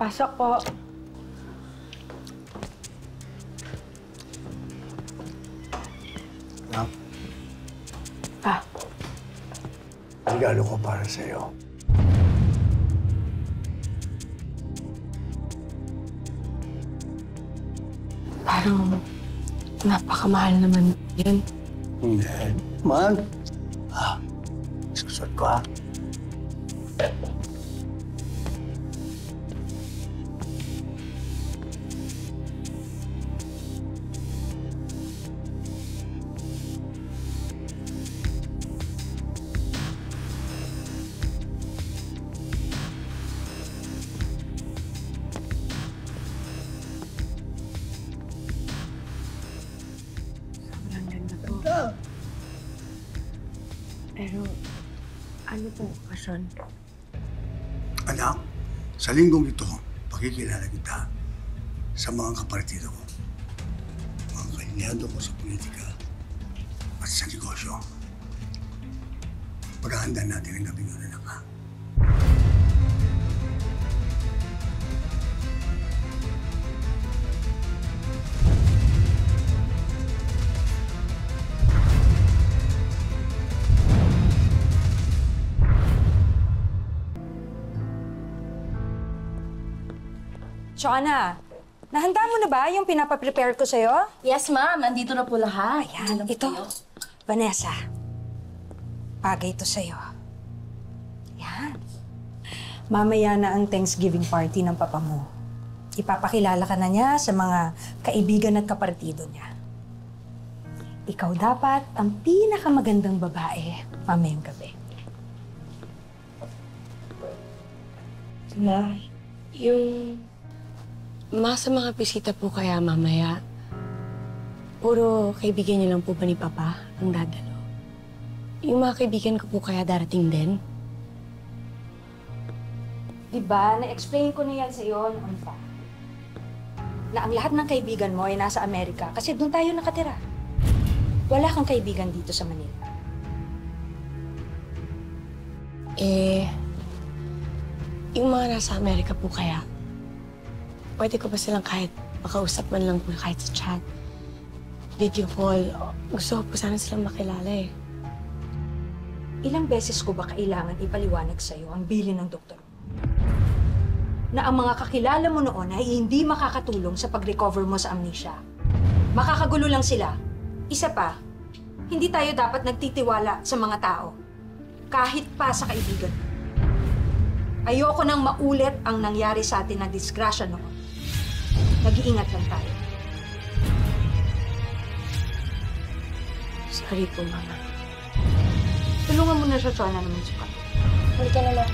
Pasok po. Anak, Pa, regalo ko para sa'yo. parang napakamahal naman yun. Hindi. Man. Susot ko, ha? Sobrang ganda po. Pero, ano pong okasyon? Anak, sa linggong ito, pakikilala kita sa mga kapartido ko. Mga kanyado ko sa politika at sa negosyo. Paghahanda natin ang gabi yun, anak, ha? Shauna, nahanda mo na ba yung pinapaprepare ko sa'yo? Yes, ma'am. Nandito na po lahat. Ayan, Ano po ito. kayo? Vanessa, bagay ito sa'yo. Yan. Mamaya na ang Thanksgiving party ng papa mo. Ipapakilala ka na niya sa mga kaibigan at kapartido niya. Ikaw dapat ang pinakamagandang babae mamayang gabi. Ma, yung... sa mga bisita po kaya mamaya, puro kaibigan niyo lang po ba ni Papa ang dadalo? Yung mga kaibigan ko po kaya darating din? Diba, na-explain ko na yan sa iyo noon pa. Na ang lahat ng kaibigan mo ay nasa Amerika kasi doon tayo nakatira. Wala kang kaibigan dito sa Manila. Yung mga nasa Amerika po kaya, pwede ko ba silang kahit makausap man lang po kahit sa chat, video call? Gusto ko po sana silang makilala eh. Ilang beses ko ba kailangan ipaliwanag sa'yo ang bilin ng doktor? Na ang mga kakilala mo noon ay hindi makakatulong sa pag-recover mo sa amnesia. Makakagulo lang sila. Isa pa, hindi tayo dapat nagtitiwala sa mga tao. Kahit pa sa kaibigan. Ayoko nang maulit ang nangyari sa atin na disgrasya noon. Nag-iingat lang tayo. Sorry po, Mama. Tulungan mo na siya, Shauna, naman sukat. Halika na lang.